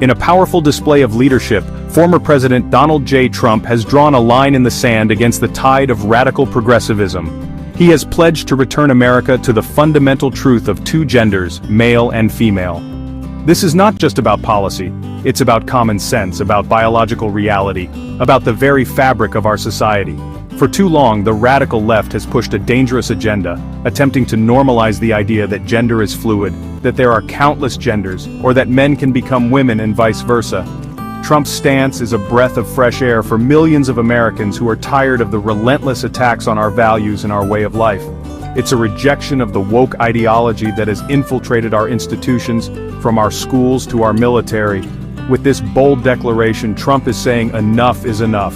In a powerful display of leadership, former President Donald J. Trump has drawn a line in the sand against the tide of radical progressivism. He has pledged to return America to the fundamental truth of two genders, male and female. This is not just about policy, it's about common sense, about biological reality, about the very fabric of our society. For too long, the radical left has pushed a dangerous agenda, attempting to normalize the idea that gender is fluid, that there are countless genders, or that men can become women and vice versa. Trump's stance is a breath of fresh air for millions of Americans who are tired of the relentless attacks on our values and our way of life. It's a rejection of the woke ideology that has infiltrated our institutions, from our schools to our military. With this bold declaration, Trump is saying enough is enough.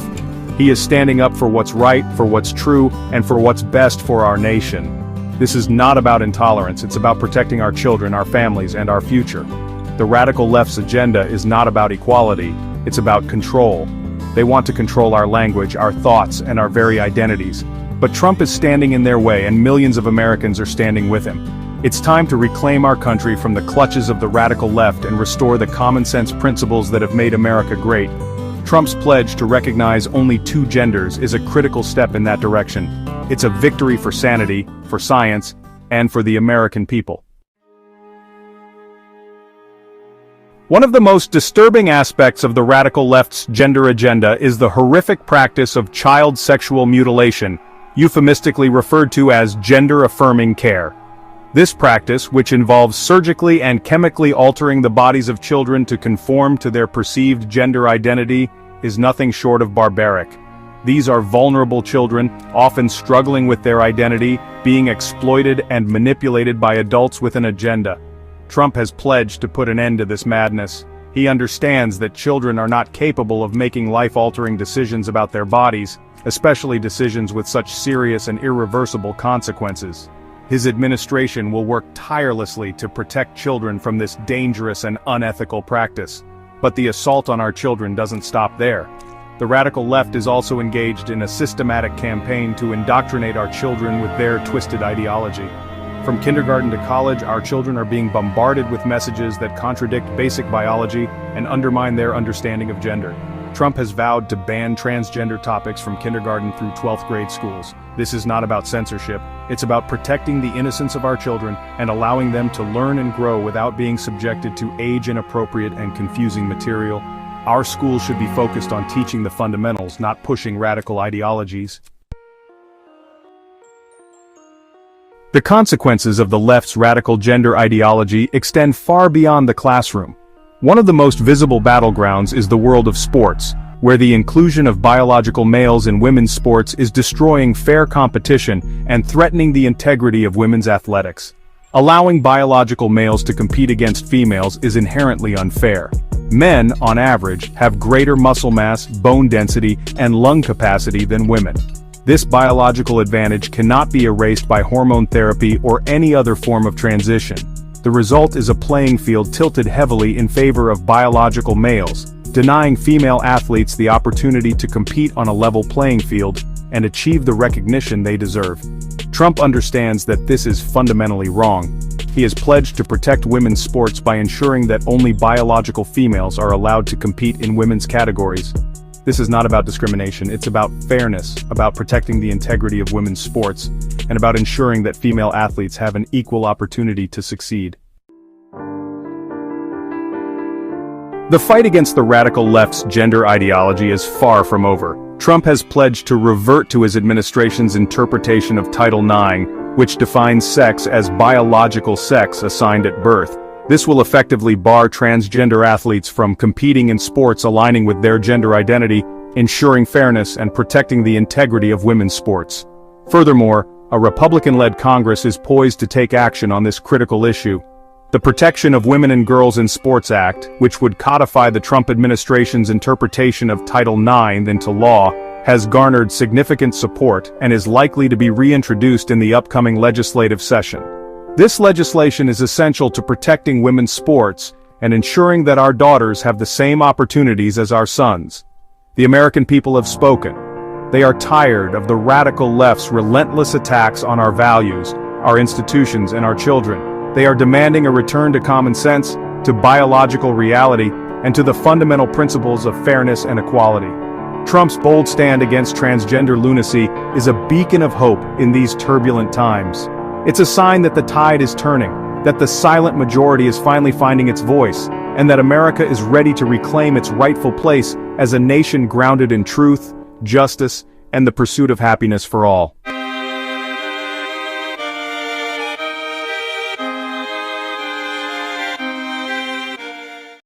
He is standing up for what's right, for what's true, and for what's best for our nation. This is not about intolerance, it's about protecting our children, our families, and our future. The radical left's agenda is not about equality, it's about control. They want to control our language, our thoughts, and our very identities. But Trump is standing in their way, and millions of Americans are standing with him. It's time to reclaim our country from the clutches of the radical left and restore the common-sense principles that have made America great. Trump's pledge to recognize only two genders is a critical step in that direction. It's a victory for sanity, for science, and for the American people. One of the most disturbing aspects of the radical left's gender agenda is the horrific practice of child sexual mutilation, euphemistically referred to as gender-affirming care. This practice, which involves surgically and chemically altering the bodies of children to conform to their perceived gender identity, is nothing short of barbaric. These are vulnerable children, often struggling with their identity, being exploited and manipulated by adults with an agenda. Trump has pledged to put an end to this madness. He understands that children are not capable of making life-altering decisions about their bodies, especially decisions with such serious and irreversible consequences. His administration will work tirelessly to protect children from this dangerous and unethical practice. But the assault on our children doesn't stop there. The radical left is also engaged in a systematic campaign to indoctrinate our children with their twisted ideology. From kindergarten to college, our children are being bombarded with messages that contradict basic biology and undermine their understanding of gender. Trump has vowed to ban transgender topics from kindergarten through 12th grade schools. This is not about censorship, it's about protecting the innocence of our children and allowing them to learn and grow without being subjected to age-inappropriate and confusing material. Our schools should be focused on teaching the fundamentals, not pushing radical ideologies. The consequences of the left's radical gender ideology extend far beyond the classroom. One of the most visible battlegrounds is the world of sports, where the inclusion of biological males in women's sports is destroying fair competition and threatening the integrity of women's athletics. Allowing biological males to compete against females is inherently unfair. Men, on average, have greater muscle mass, bone density, and lung capacity than women. This biological advantage cannot be erased by hormone therapy or any other form of transition. The result is a playing field tilted heavily in favor of biological males, denying female athletes the opportunity to compete on a level playing field and achieve the recognition they deserve. Trump understands that this is fundamentally wrong. He has pledged to protect women's sports by ensuring that only biological females are allowed to compete in women's categories. This is not about discrimination, it's about fairness, about protecting the integrity of women's sports, and about ensuring that female athletes have an equal opportunity to succeed. The fight against the radical left's gender ideology is far from over. Trump has pledged to revert to his administration's interpretation of Title IX, which defines sex as biological sex assigned at birth. This will effectively bar transgender athletes from competing in sports aligning with their gender identity, ensuring fairness and protecting the integrity of women's sports. Furthermore, a Republican-led Congress is poised to take action on this critical issue. The Protection of Women and Girls in Sports Act, which would codify the Trump administration's interpretation of Title IX into law, has garnered significant support and is likely to be reintroduced in the upcoming legislative session. This legislation is essential to protecting women's sports and ensuring that our daughters have the same opportunities as our sons. The American people have spoken. They are tired of the radical left's relentless attacks on our values, our institutions, and our children. They are demanding a return to common sense, to biological reality, and to the fundamental principles of fairness and equality. Trump's bold stand against transgender lunacy is a beacon of hope in these turbulent times. It's a sign that the tide is turning, that the silent majority is finally finding its voice, and that America is ready to reclaim its rightful place as a nation grounded in truth, justice, and the pursuit of happiness for all.